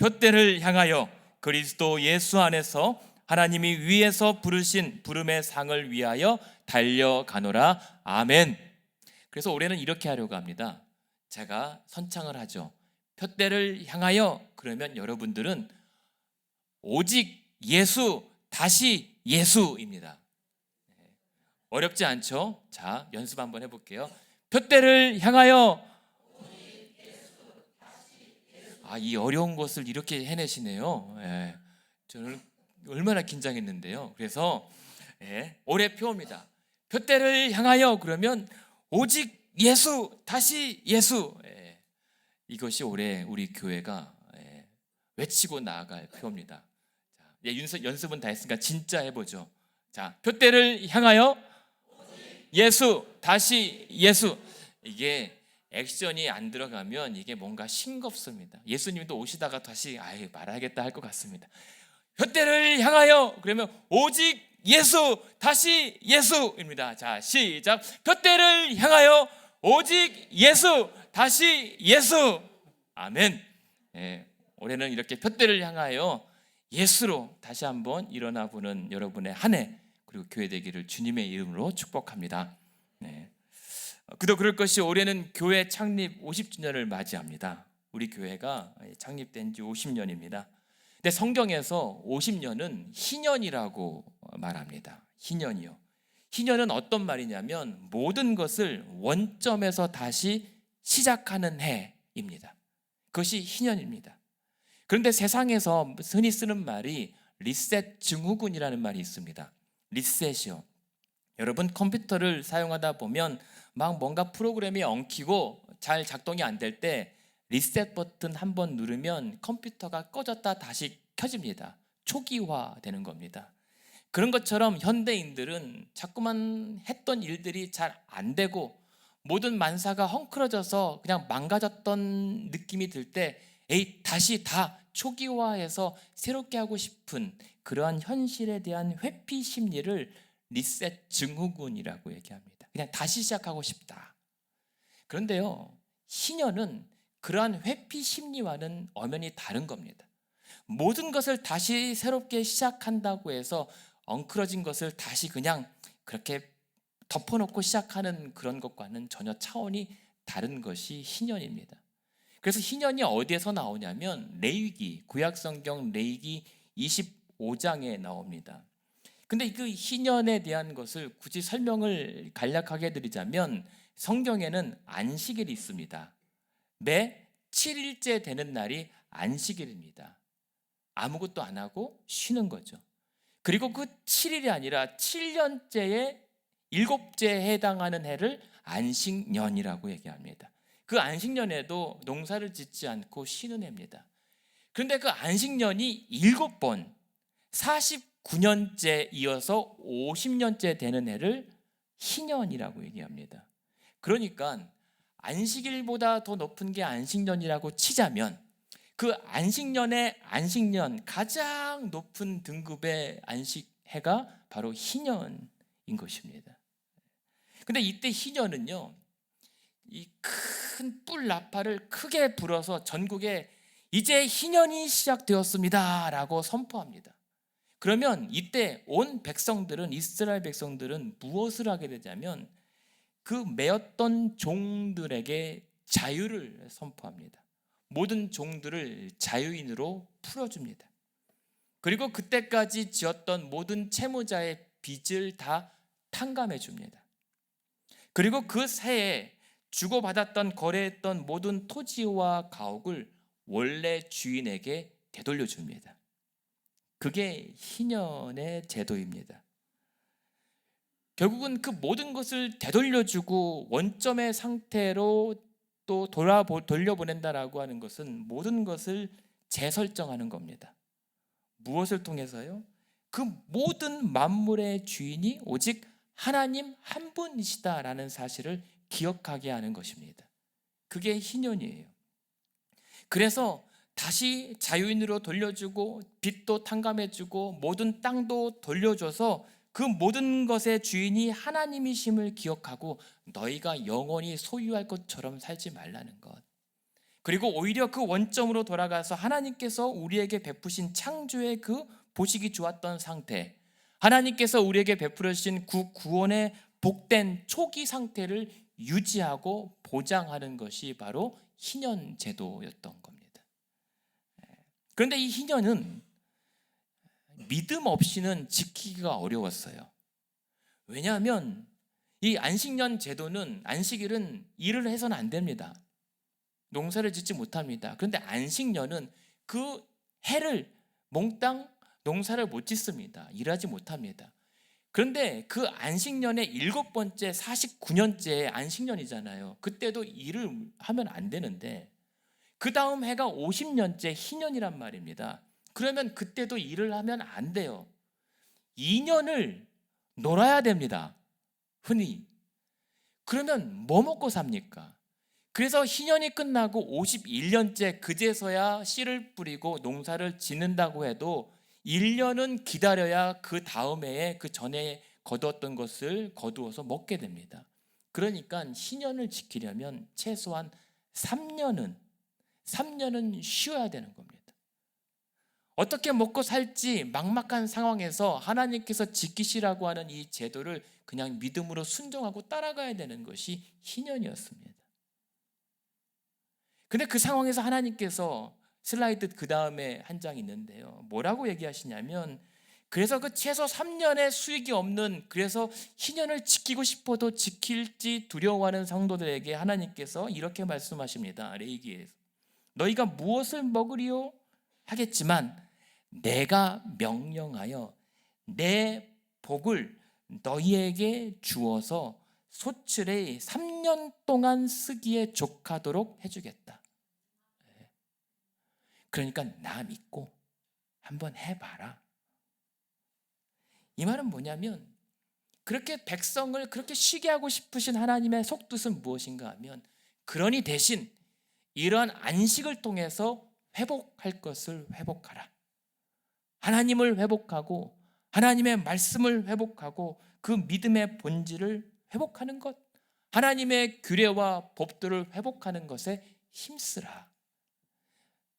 푯대를 향하여 그리스도 예수 안에서 하나님이 위에서 부르신 부름의 상을 위하여 달려가노라. 아멘. 그래서 올해는 이렇게 하려고 합니다. 제가 선창을 하죠. 푯대를 향하여, 그러면 여러분들은 오직 예수, 다시 예수입니다. 어렵지 않죠? 자, 연습 한번 해볼게요. 푯대를 향하여. 이 어려운 것을 이렇게 해내시네요. 저는 얼마나 긴장했는데요. 그래서 올해 표입니다. 푯대를 향하여, 그러면 오직 예수, 다시 예수. 이것이 올해 우리 교회가 외치고 나아갈 표입니다. 자, 연습은 다 했으니까 진짜 해보죠. 자, 푯대를 향하여 예수, 다시 예수. 이게 액션이 안 들어가면 이게 뭔가 싱겁습니다. 예수님도 오시다가 다시 말하겠다 할 것 같습니다. 푯대를 향하여, 그러면 오직 예수, 다시 예수입니다. 자, 시작. 푯대를 향하여 오직 예수, 다시 예수. 아멘. 올해는 이렇게 푯대를 향하여 예수로 다시 한번 일어나 보는 여러분의 한 해, 그리고 교회 되기를 주님의 이름으로 축복합니다. 그도 그럴 것이 올해는 교회 창립 50주년을 맞이합니다. 우리 교회가 창립된 지 50년입니다. 근데 성경에서 50년은 희년이라고 말합니다. 희년이요. 희년은 어떤 말이냐면 모든 것을 원점에서 다시 시작하는 해입니다. 그것이 희년입니다. 그런데 세상에서 흔히 쓰는 말이 리셋 증후군이라는 말이 있습니다. 리셋이요. 여러분 컴퓨터를 사용하다 보면 막 뭔가 프로그램이 엉키고 잘 작동이 안 될 때 리셋 버튼 한번 누르면 컴퓨터가 꺼졌다 다시 켜집니다. 초기화 되는 겁니다. 그런 것처럼 현대인들은 자꾸만 했던 일들이 잘 안 되고 모든 만사가 헝클어져서 그냥 망가졌던 느낌이 들 때 다시 다 초기화해서 새롭게 하고 싶은 그러한 현실에 대한 회피 심리를 리셋 증후군이라고 얘기합니다. 그냥 다시 시작하고 싶다. 그런데요, 희년은 그러한 회피 심리와는 엄연히 다른 겁니다. 모든 것을 다시 새롭게 시작한다고 해서 엉클어진 것을 다시 그냥 그렇게 덮어놓고 시작하는 그런 것과는 전혀 차원이 다른 것이 희년입니다. 그래서 희년이 어디에서 나오냐면 레위기, 구약성경 레위기 25장에 나옵니다. 근데 그 희년에 대한 것을 굳이 설명을 간략하게 드리자면 성경에는 안식일이 있습니다. 매 7일째 되는 날이 안식일입니다. 아무것도 안 하고 쉬는 거죠. 그리고 그 7일이 아니라 7년째의 7째에 해당하는 해를 안식년이라고 얘기합니다. 그 안식년에도 농사를 짓지 않고 쉬는 해입니다. 그런데 그 안식년이 7번 49년째 이어서 50년째 되는 해를 희년이라고 얘기합니다. 그러니까 안식일보다 더 높은 게 안식년이라고 치자면 그 안식년의 안식년 가장 높은 등급의 안식해가 바로 희년인 것입니다. 근데 이때 희년은요, 이 큰 뿔 나팔을 크게 불어서 전국에 이제 희년이 시작되었습니다 라고 선포합니다. 그러면 이때 온 백성들은, 이스라엘 백성들은 무엇을 하게 되냐면 그 매었던 종들에게 자유를 선포합니다. 모든 종들을 자유인으로 풀어줍니다. 그리고 그때까지 지었던 모든 채무자의 빚을 다 탕감해 줍니다. 그리고 그 새에 주고받았던 거래했던 모든 토지와 가옥을 원래 주인에게 되돌려 줍니다. 그게 희년의 제도입니다. 결국은 그 모든 것을 되돌려주고 원점의 상태로 또 돌려보낸다라고 하는 것은 모든 것을 재설정하는 겁니다. 무엇을 통해서요? 그 모든 만물의 주인이 오직 하나님 한 분이시다라는 사실을 기억하게 하는 것입니다. 그게 희년이에요. 그래서 다시 자유인으로 돌려주고 빚도 탕감해주고 모든 땅도 돌려줘서 그 모든 것의 주인이 하나님이심을 기억하고 너희가 영원히 소유할 것처럼 살지 말라는 것. 그리고 오히려 그 원점으로 돌아가서 하나님께서 우리에게 베푸신 창조의 그 보시기 좋았던 상태, 하나님께서 우리에게 베풀어 주신 그 구원의 복된 초기 상태를 유지하고 보장하는 것이 바로 희년 제도였던 겁니다. 그런데 이 희년은 믿음 없이는 지키기가 어려웠어요. 왜냐하면 이 안식년 제도는, 안식일은 일을 해서는 안 됩니다. 농사를 짓지 못합니다. 그런데 안식년은 그 해를 몽땅 농사를 못 짓습니다. 일하지 못합니다. 그런데 그 안식년의 7번째 49년째 안식년이잖아요. 그때도 일을 하면 안 되는데 그 다음 해가 50년째 희년이란 말입니다. 그러면 그때도 일을 하면 안 돼요. 2년을 놀아야 됩니다. 흔히. 그러면 뭐 먹고 삽니까? 그래서 희년이 끝나고 51년째 그제서야 씨를 뿌리고 농사를 짓는다고 해도 1년은 기다려야 그 다음 해에 그 전에 거두었던 것을 거두어서 먹게 됩니다. 그러니까 희년을 지키려면 최소한 3년은 쉬어야 되는 겁니다. 어떻게 먹고 살지 막막한 상황에서 하나님께서 지키시라고 하는 이 제도를 그냥 믿음으로 순종하고 따라가야 되는 것이 희년이었습니다. 근데 그 상황에서 하나님께서, 슬라이드 그 다음에 한 장 있는데요, 뭐라고 얘기하시냐면, 그래서 그 최소 3년의 수익이 없는, 그래서 희년을 지키고 싶어도 지킬지 두려워하는 성도들에게 하나님께서 이렇게 말씀하십니다. 레위기에서 너희가 무엇을 먹으리요 하겠지만 내가 명령하여 내 복을 너희에게 주어서 소출에 3년 동안 쓰기에 족하도록 해주겠다. 그러니까 나 믿고 한번 해봐라. 이 말은 뭐냐면, 그렇게 백성을 그렇게 쉬게 하고 싶으신 하나님의 속뜻은 무엇인가 하면, 그러니 대신 이러한 안식을 통해서 회복할 것을 회복하라. 하나님을 회복하고 하나님의 말씀을 회복하고 그 믿음의 본질을 회복하는 것, 하나님의 규례와 법도를 회복하는 것에 힘쓰라.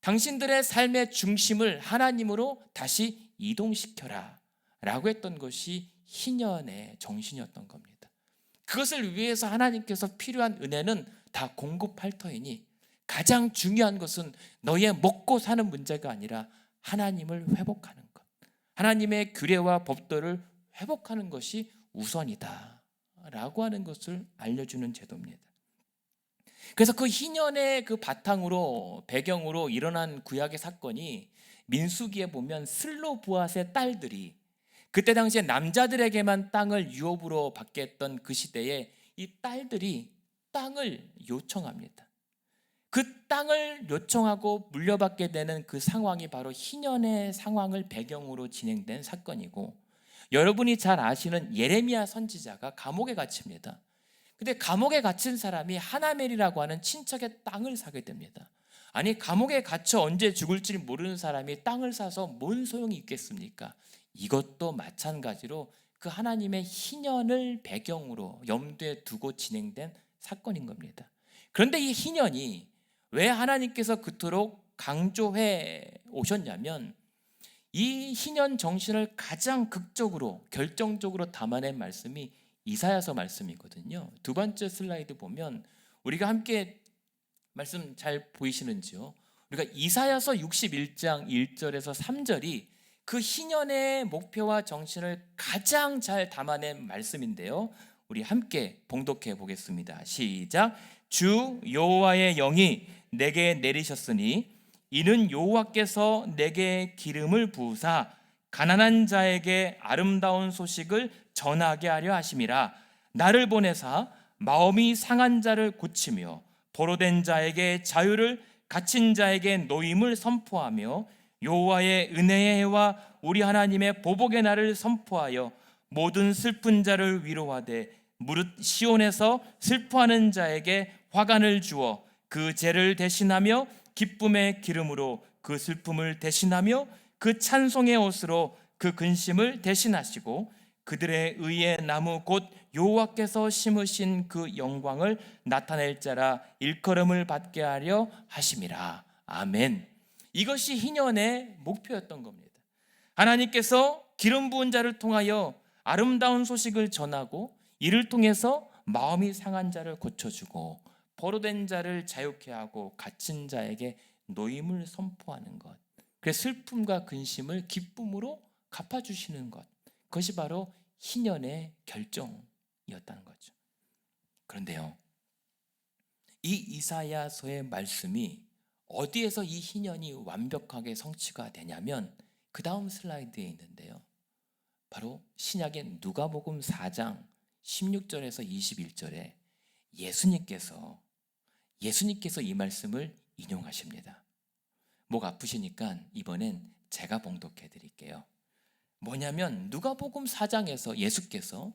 당신들의 삶의 중심을 하나님으로 다시 이동시켜라 라고 했던 것이 희년의 정신이었던 겁니다. 그것을 위해서 하나님께서 필요한 은혜는 다 공급할 터이니 가장 중요한 것은 너의 먹고 사는 문제가 아니라 하나님을 회복하는 것, 하나님의 규례와 법도를 회복하는 것이 우선이다 라고 하는 것을 알려주는 제도입니다. 그래서 그 희년의 그 바탕으로, 배경으로 일어난 구약의 사건이, 민수기에 보면 슬로브앗의 딸들이, 그때 당시에 남자들에게만 땅을 유업으로 받게 했던 그 시대에 이 딸들이 땅을 요청합니다. 그 땅을 요청하고 물려받게 되는 그 상황이 바로 희년의 상황을 배경으로 진행된 사건이고, 여러분이 잘 아시는 예레미야 선지자가 감옥에 갇힙니다. 근데 감옥에 갇힌 사람이 하나멜이라고 하는 친척의 땅을 사게 됩니다. 아니, 감옥에 갇혀 언제 죽을지 모르는 사람이 땅을 사서 뭔 소용이 있겠습니까? 이것도 마찬가지로 그 하나님의 희년을 배경으로 염두에 두고 진행된 사건인 겁니다. 그런데 이 희년이 왜 하나님께서 그토록 강조해 오셨냐면, 이 희년 정신을 가장 극적으로, 결정적으로 담아낸 말씀이 이사야서 말씀이거든요. 두 번째 슬라이드 보면 우리가 함께 말씀 잘 보이시는지요? 우리가 이사야서 61장 1절에서 3절이 그 희년의 목표와 정신을 가장 잘 담아낸 말씀인데요, 우리 함께 봉독해 보겠습니다. 시작. 주 여호와의 영이 내게 내리셨으니 이는 여호와께서 내게 기름을 부으사 가난한 자에게 아름다운 소식을 전하게 하려 하심이라. 나를 보내사 마음이 상한 자를 고치며 포로된 자에게 자유를, 갇힌 자에게 노임을 선포하며 여호와의 은혜의 해와 우리 하나님의 보복의 날을 선포하여 모든 슬픈 자를 위로하되 무릇 시온에서 슬퍼하는 자에게 화관을 주어 그 죄를 대신하며 기쁨의 기름으로 그 슬픔을 대신하며 그 찬송의 옷으로 그 근심을 대신하시고 그들의 의의 나무 곧 여호와께서 심으신 그 영광을 나타낼 자라 일컬음을 받게 하려 하심이라. 아멘. 이것이 희년의 목표였던 겁니다. 하나님께서 기름 부은 자를 통하여 아름다운 소식을 전하고 이를 통해서 마음이 상한 자를 고쳐주고 포로된 자를 자유케 하고 갇힌 자에게 노임을 선포하는 것, 그래서 슬픔과 근심을 기쁨으로 갚아주시는 것, 그것이 바로 희년의 결정이었다는 거죠. 그런데요, 이 이사야서의 말씀이 어디에서 이 희년이 완벽하게 성취가 되냐면 그 다음 슬라이드에 있는데요, 바로 신약의 누가복음 4장 16절에서 21절에 예수님께서 이 말씀을 인용하십니다. 목 아프시니까 이번엔 제가 봉독해 드릴게요. 뭐냐면 누가복음 4장에서 예수께서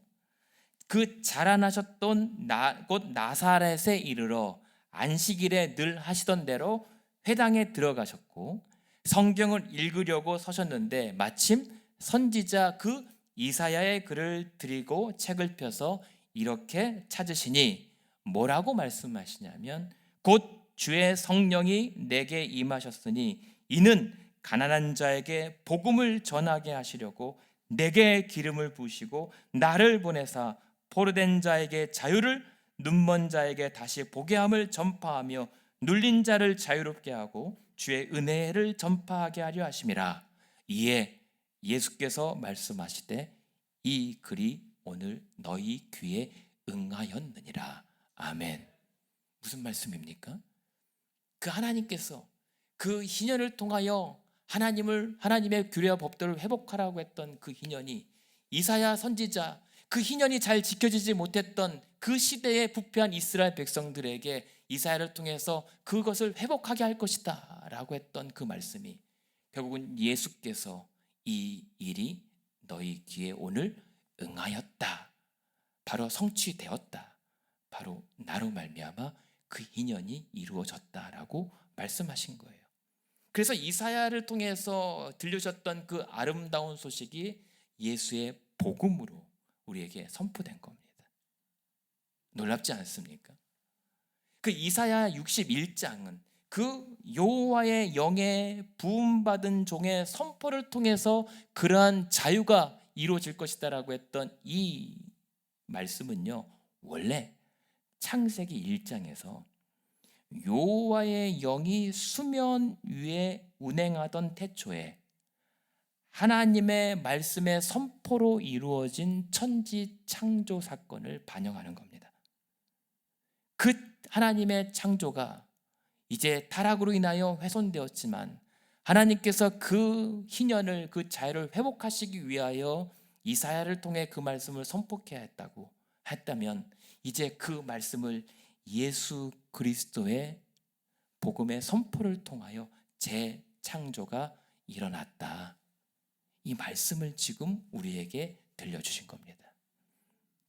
그 자라나셨던 곧 나사렛에 이르러 안식일에 늘 하시던 대로 회당에 들어가셨고 성경을 읽으려고 서셨는데 마침 선지자 그 이사야의 글을 드리고 책을 펴서 이렇게 찾으시니 뭐라고 말씀하시냐면 곧 주의 성령이 내게 임하셨으니 이는 가난한 자에게 복음을 전하게 하시려고 내게 기름을 부으시고 나를 보내사 포로된 자에게 자유를, 눈먼 자에게 다시 보게 함을 전파하며 눌린 자를 자유롭게 하고 주의 은혜를 전파하게 하려 하심이라. 이에 예수께서 말씀하시되 이 글이 오늘 너희 귀에 응하였느니라. 아멘. 무슨 말씀입니까? 그 하나님께서 그 희년을 통하여 하나님의 규례와 법도를 회복하라고 했던 그 희년이 이사야 선지자, 그 희년이 잘 지켜지지 못했던 그 시대에 부패한 이스라엘 백성들에게 이사야를 통해서 그것을 회복하게 할 것이다 라고 했던 그 말씀이 결국은 예수께서 이 일이 너희 귀에 오늘 응하였다, 바로 성취되었다, 바로 나로 말미암아 그 희년이 이루어졌다라고 말씀하신 거예요. 그래서 이사야를 통해서 들려줬던 그 아름다운 소식이 예수의 복음으로 우리에게 선포된 겁니다. 놀랍지 않습니까? 그 이사야 61장은 그 여호와의 영에 부음받은 종의 선포를 통해서 그러한 자유가 이루어질 것이다라고 했던 이 말씀은요, 원래 창세기 1장에서 여호와의 영이 수면 위에 운행하던 태초에 하나님의 말씀의 선포로 이루어진 천지 창조 사건을 반영하는 겁니다. 그 하나님의 창조가 이제 타락으로 인하여 훼손되었지만 하나님께서 그 희년을, 그 자유를 회복하시기 위하여 이사야를 통해 그 말씀을 선포해야 했다면 이제 그 말씀을 예수 그리스도의 복음의 선포를 통하여 재창조가 일어났다. 이 말씀을 지금 우리에게 들려주신 겁니다.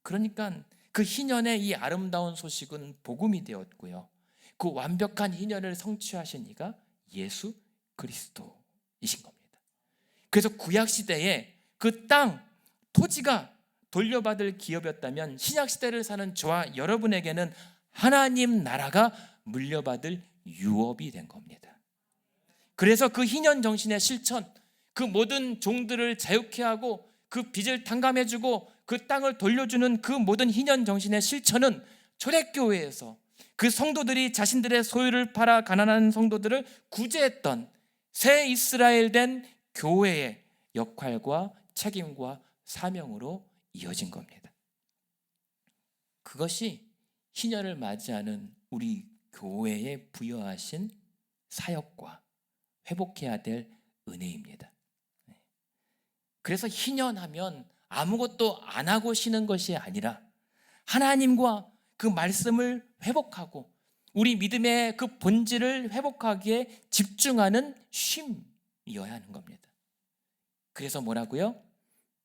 그러니까 그 희년의 이 아름다운 소식은 복음이 되었고요, 그 완벽한 희년을 성취하신 이가 예수 그리스도이신 겁니다. 그래서 구약시대에 그 땅, 토지가 돌려받을 기업이었다면 신약시대를 사는 저와 여러분에게는 하나님 나라가 물려받을 유업이 된 겁니다. 그래서 그 희년 정신의 실천, 그 모든 종들을 자유케 하고 그 빚을 탕감해주고 그 땅을 돌려주는 그 모든 희년 정신의 실천은 초대교회에서 그 성도들이 자신들의 소유를 팔아 가난한 성도들을 구제했던 새 이스라엘 된 교회의 역할과 책임과 사명으로 이어진 겁니다. 그것이 희년을 맞이하는 우리 교회에 부여하신 사역과 회복해야 될 은혜입니다. 그래서 희년하면 아무것도 안 하고 쉬는 것이 아니라 하나님과 그 말씀을 회복하고 우리 믿음의 그 본질을 회복하기에 집중하는 쉼이어야 하는 겁니다. 그래서 뭐라고요?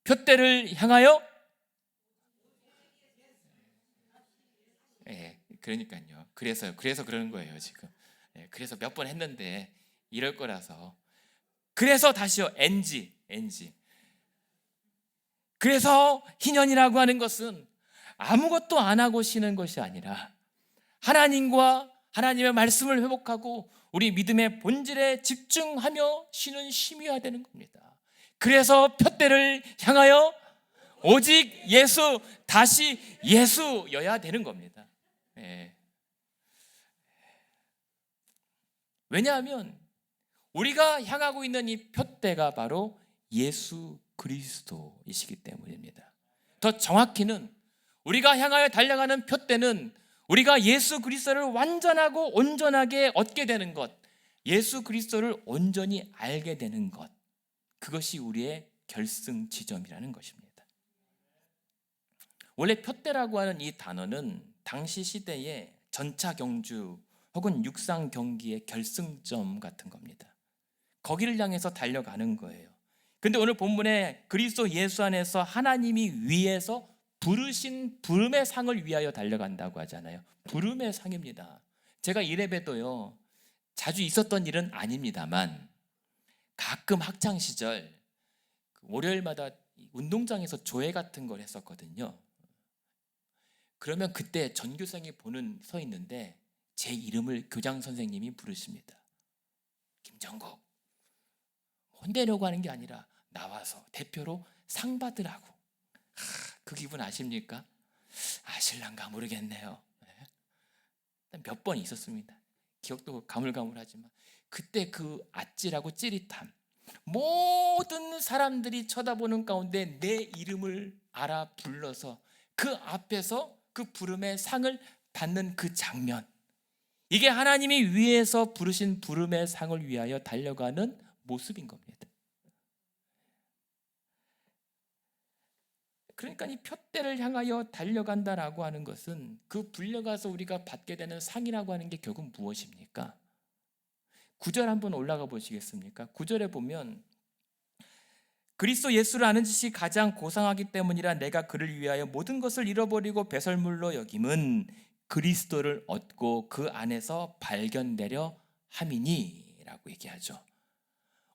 표대를 향하여, 그러니까요. 그래서 그러는 거예요 지금. 그래서 몇 번 했는데 이럴 거라서. 그래서 다시요. NG. 그래서 희년이라고 하는 것은 아무것도 안 하고 쉬는 것이 아니라 하나님과 하나님의 말씀을 회복하고 우리 믿음의 본질에 집중하며 쉬는 쉼이어야 되는 겁니다. 그래서 푯대를 향하여 오직 예수, 다시 예수여야 되는 겁니다. 예. 왜냐하면 우리가 향하고 있는 이 푯대가 바로 예수 그리스도이시기 때문입니다. 더 정확히는 우리가 향하여 달려가는 푯대는 우리가 예수 그리스도를 완전하고 온전하게 얻게 되는 것, 예수 그리스도를 온전히 알게 되는 것, 그것이 우리의 결승 지점이라는 것입니다. 원래 푯대라고 하는 이 단어는 당시 시대의 전차 경주 혹은 육상 경기의 결승점 같은 겁니다. 거기를 향해서 달려가는 거예요. 근데 오늘 본문에 그리스도 예수 안에서 하나님이 위에서 부르신 부름의 상을 위하여 달려간다고 하잖아요. 부름의 상입니다. 제가 이래봬도요, 자주 있었던 일은 아닙니다만 가끔 학창 시절 월요일마다 운동장에서 조회 같은 걸 했었거든요. 그러면 그때 전교생이 서 있는데 제 이름을 교장 선생님이 부르십니다. 김정국, 혼내려고 하는 게 아니라 나와서 대표로 상 받으라고. 그 기분 아십니까? 아실란가 모르겠네요. 몇 번 있었습니다. 기억도 가물가물하지만 그때 그 아찔하고 찌릿함, 모든 사람들이 쳐다보는 가운데 내 이름을 알아 불러서 그 앞에서 그 부름의 상을 받는 그 장면, 이게 하나님이 위에서 부르신 부름의 상을 위하여 달려가는 모습인 겁니다. 그러니까 이 푯대를 향하여 달려간다라고 하는 것은 그 불려가서 우리가 받게 되는 상이라고 하는 게 결국 무엇입니까? 9절 한번 올라가 보시겠습니까? 9절에 보면 그리스도 예수를 아는 지식이 가장 고상하기 때문이라 내가 그를 위하여 모든 것을 잃어버리고 배설물로 여김은 그리스도를 얻고 그 안에서 발견되려 함이니 라고 얘기하죠.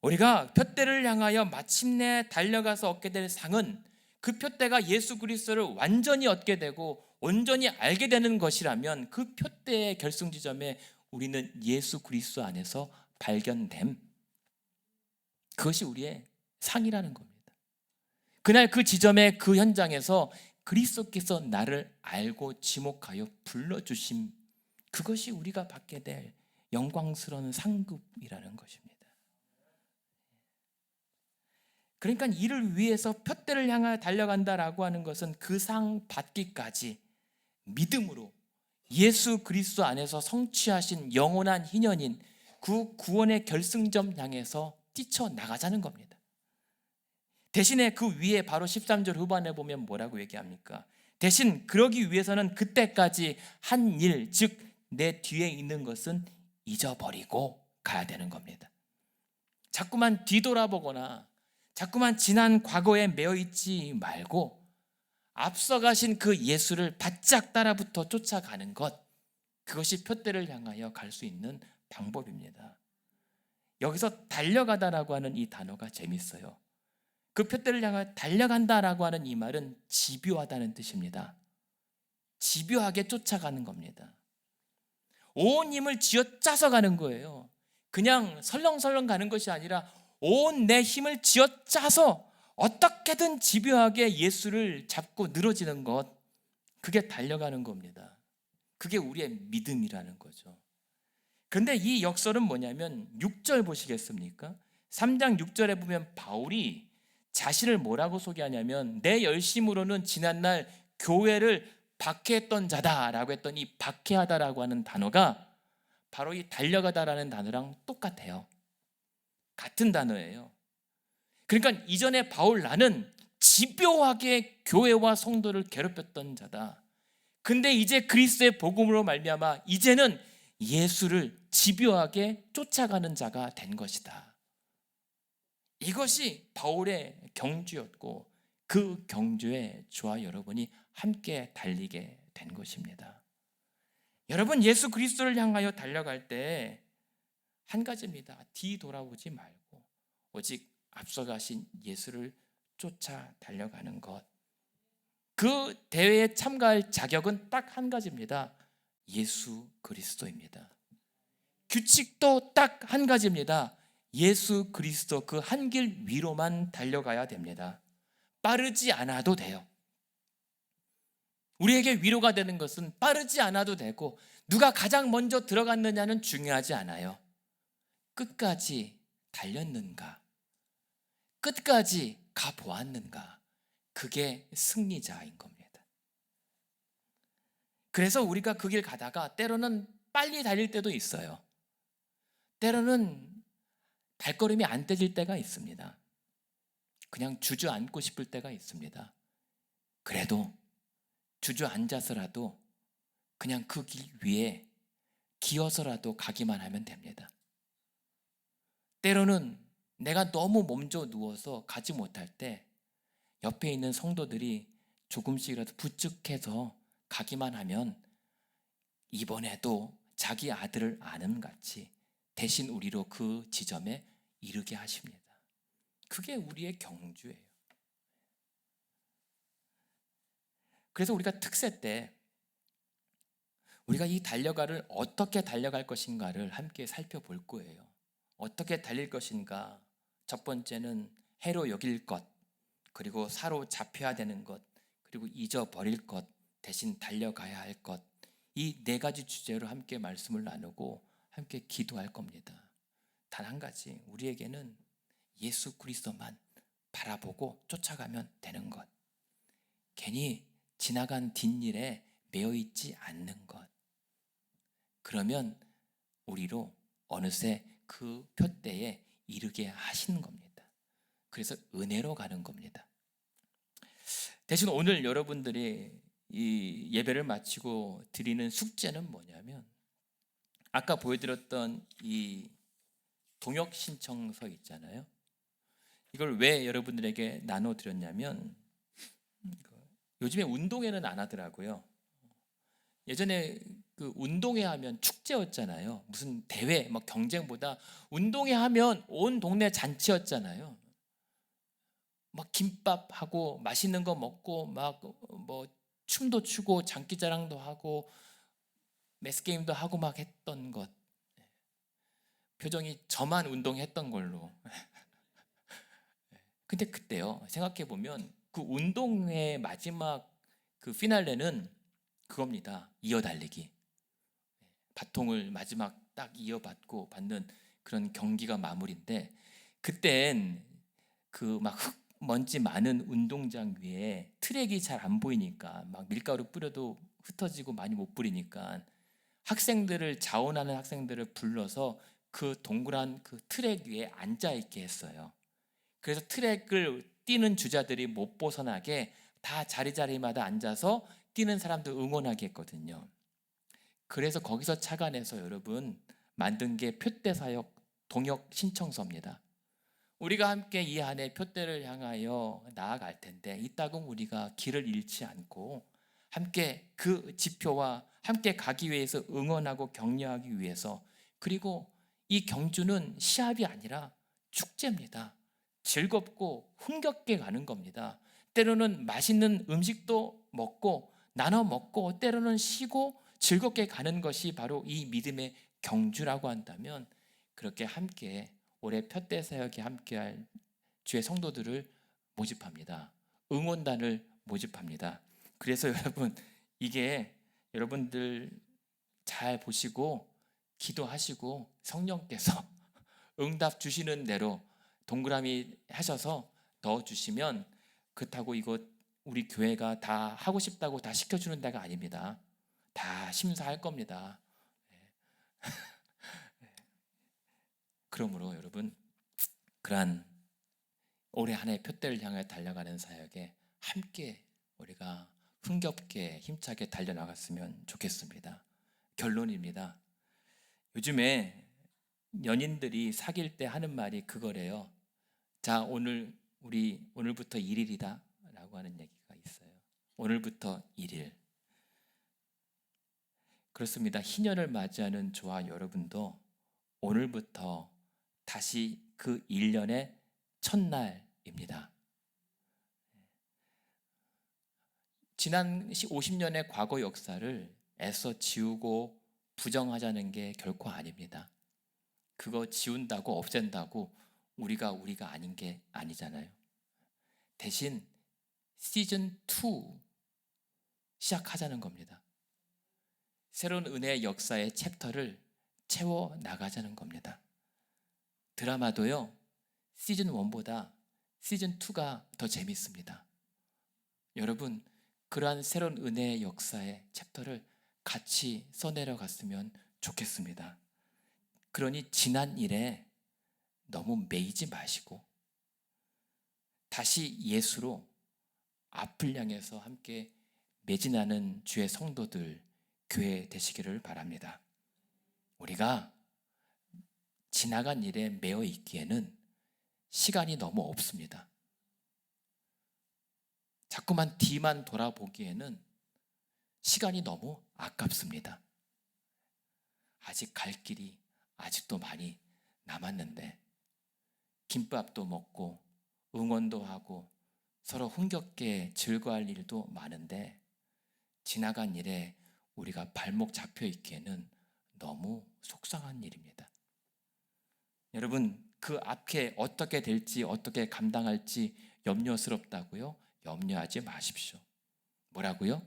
우리가 푯대를 향하여 마침내 달려가서 얻게 될 상은 그 푯대가 예수 그리스도를 완전히 얻게 되고 온전히 알게 되는 것이라면 그 푯대의 결승 지점에 우리는 예수 그리스도 안에서 발견됨, 그것이 우리의 상이라는 겁니다. 그날 그 지점에 그 현장에서 그리스도께서 나를 알고 지목하여 불러주심, 그것이 우리가 받게 될 영광스러운 상급이라는 것입니다. 그러니까 이를 위해서 푯대를 향하여 달려간다라고 하는 것은 그 상 받기까지 믿음으로 예수 그리스도 안에서 성취하신 영원한 희년인 그 구원의 결승점 향해서 뛰쳐나가자는 겁니다. 대신에 그 위에 바로 13절 후반에 보면 뭐라고 얘기합니까? 대신 그러기 위해서는 그때까지 한 일, 즉 내 뒤에 있는 것은 잊어버리고 가야 되는 겁니다. 자꾸만 뒤돌아보거나 자꾸만 지난 과거에 매여 있지 말고 앞서가신 그 예수를 바짝 따라붙어 쫓아가는 것, 그것이 푯대를 향하여 갈 수 있는 방법입니다. 여기서 달려가다라고 하는 이 단어가 재밌어요. 그 푯대를 향하여 달려간다라고 하는 이 말은 집요하다는 뜻입니다. 집요하게 쫓아가는 겁니다. 온 힘을 쥐어짜서 가는 거예요. 그냥 설렁설렁 가는 것이 아니라 온 내 힘을 쥐어짜서 어떻게든 집요하게 예수를 잡고 늘어지는 것, 그게 달려가는 겁니다. 그게 우리의 믿음이라는 거죠. 그런데 이 역설은 뭐냐면 6절 보시겠습니까? 3장 6절에 보면 바울이 자신을 뭐라고 소개하냐면 내 열심으로는 지난날 교회를 박해했던 자다라고 했던 이 박해하다라고 하는 단어가 바로 이 달려가다라는 단어랑 똑같아요. 같은 단어예요. 그러니까 이전에 바울 나는 집요하게 교회와 성도를 괴롭혔던 자다. 근데 이제 그리스도의 복음으로 말미암아 이제는 예수를 집요하게 쫓아가는 자가 된 것이다. 이것이 바울의 경주였고 그 경주에 저와 여러분이 함께 달리게 된 것입니다. 여러분, 예수 그리스도를 향하여 달려갈 때 한 가지입니다. 뒤돌아보지 말고 오직 앞서가신 예수를 쫓아 달려가는 것. 그 대회에 참가할 자격은 딱 한 가지입니다. 예수 그리스도입니다. 규칙도 딱 한 가지입니다. 예수 그리스도 그 한 길 위로만 달려가야 됩니다. 빠르지 않아도 돼요. 우리에게 위로가 되는 것은 빠르지 않아도 되고, 누가 가장 먼저 들어갔느냐는 중요하지 않아요. 끝까지 달렸는가, 끝까지 가보았는가, 그게 승리자인 겁니다. 그래서 우리가 그 길 가다가 때로는 빨리 달릴 때도 있어요. 때로는 발걸음이 안 떼질 때가 있습니다. 그냥 주저앉고 싶을 때가 있습니다. 그래도 주저앉아서라도 그냥 그 길 위에 기어서라도 가기만 하면 됩니다. 때로는 내가 너무 몸져 누워서 가지 못할 때 옆에 있는 성도들이 조금씩이라도 부축해서 가기만 하면 이번에도 자기 아들을 아는 같이 대신 우리로 그 지점에 이르게 하십니다. 그게 우리의 경주예요. 그래서 우리가 특세 때 우리가 이 달려가를 어떻게 달려갈 것인가를 함께 살펴볼 거예요. 어떻게 달릴 것인가? 첫 번째는 해로 여길 것, 그리고 사로잡혀야 되는 것, 그리고 잊어버릴 것, 대신 달려가야 할 것, 이 네 가지 주제로 함께 말씀을 나누고 함께 기도할 겁니다. 단 한 가지, 우리에게는 예수 그리스도만 바라보고 쫓아가면 되는 것, 괜히 지나간 뒷일에 매여있지 않는 것, 그러면 우리로 어느새 그 표대에 이르게 하시는 겁니다. 그래서 은혜로 가는 겁니다. 대신 오늘 여러분들이 이 예배를 마치고 드리는 숙제는 뭐냐면, 아까 보여드렸던 이 동역 신청서 있잖아요. 이걸 왜 여러분들에게 나눠드렸냐면, 요즘에 운동회는 안 하더라고요. 예전에 그 운동회 하면 축제였잖아요. 무슨 대회, 막 경쟁보다 운동회 하면 온 동네 잔치였잖아요. 막 김밥하고 맛있는 거 먹고 막 뭐 춤도 추고 장기자랑도 하고 매스게임도 하고 막 했던 것. 표정이 저만 운동했던 걸로. 근데 그때요, 생각해 보면 그 운동회 마지막 그 피날레는 그겁니다. 이어달리기. 바통을 마지막 딱 이어받고 받는 그런 경기가 마무리인데, 그땐 그 막 흙 먼지 많은 운동장 위에 트랙이 잘 안 보이니까 막 밀가루 뿌려도 흩어지고 많이 못 뿌리니까 학생들을, 자원하는 학생들을 불러서 그 동그란 그 트랙 위에 앉아 있게 했어요. 그래서 트랙을 뛰는 주자들이 못 벗어나게 다 자리마다 앉아서 뛰는 사람들 응원하게 했거든요. 그래서 거기서 착안해서 여러분 만든 게 표대사역 동역 신청서입니다. 우리가 함께 이 안에 표대를 향하여 나아갈 텐데, 이따금 우리가 길을 잃지 않고 함께 그 지표와 함께 가기 위해서 응원하고 격려하기 위해서, 그리고 이 경주는 시합이 아니라 축제입니다. 즐겁고 흥겹게 가는 겁니다. 때로는 맛있는 음식도 먹고 나눠 먹고, 때로는 쉬고 즐겁게 가는 것이 바로 이 믿음의 경주라고 한다면, 그렇게 함께 올해 표대 사역에 함께할 주의 성도들을 모집합니다. 응원단을 모집합니다. 그래서 여러분, 이게 여러분들 잘 보시고 기도하시고 성령께서 응답 주시는 대로 동그라미 하셔서 넣어 주시면, 그렇다고 이거 우리 교회가 다 하고 싶다고 다 시켜주는 데가 아닙니다. 다 심사할 겁니다. 그러므로 여러분, 그러한 올해 한 해 표대를 향해 달려가는 사역에 함께 우리가 흥겹게 힘차게 달려나갔으면 좋겠습니다. 결론입니다. 요즘에 연인들이 사귈 때 하는 말이 그거래요. 자, 우리 오늘부터 1일이다 라고 하는 얘기가 있어요. 오늘부터 1일. 그렇습니다. 희년을 맞이하는 저와 여러분도 오늘부터 다시 그 1년의 첫날입니다. 지난 50년의 과거 역사를 애써 지우고 부정하자는 게 결코 아닙니다. 그거 지운다고 없앤다고 우리가 아닌 게 아니잖아요. 대신 시즌 2 시작하자는 겁니다. 새로운 은혜의 역사의 챕터를 채워 나가자는 겁니다. 드라마도요, 시즌 1보다 시즌 2가 더 재밌습니다. 여러분, 그러한 새로운 은혜의 역사의 챕터를 같이 써내려갔으면 좋겠습니다. 그러니 지난 일에 너무 매이지 마시고 다시 예수로 앞을 향해서 함께 매진하는 주의 성도들, 교회 되시기를 바랍니다. 우리가 지나간 일에 매여 있기에는 시간이 너무 없습니다. 자꾸만 뒤만 돌아보기에는 시간이 너무 아깝습니다. 아직 갈 길이 아직도 많이 남았는데 김밥도 먹고 응원도 하고 서로 흥겹게 즐거워할 일도 많은데 지나간 일에 우리가 발목 잡혀 있기에는 너무 속상한 일입니다. 여러분, 그 앞에 어떻게 될지 어떻게 감당할지 염려스럽다고요? 염려하지 마십시오. 뭐라고요?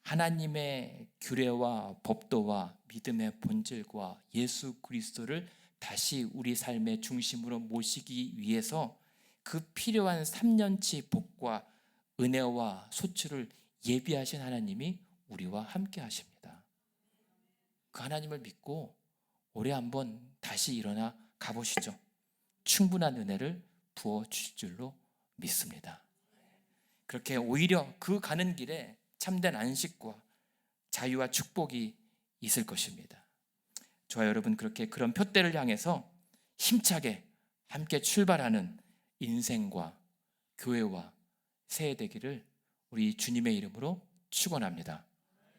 하나님의 규례와 법도와 믿음의 본질과 예수 그리스도를 다시 우리 삶의 중심으로 모시기 위해서 그 필요한 3년치 복과 은혜와 소출을 예비하신 하나님이 우리와 함께 하십니다. 그 하나님을 믿고 올해 한번 다시 일어나 가보시죠. 충분한 은혜를 부어주실 줄로 믿습니다. 그렇게 오히려 그 가는 길에 참된 안식과 자유와 축복이 있을 것입니다. 저와 여러분, 그렇게 그런 표대를 향해서 힘차게 함께 출발하는 인생과 교회와 새해 되기를 우리 주님의 이름으로 축원합니다.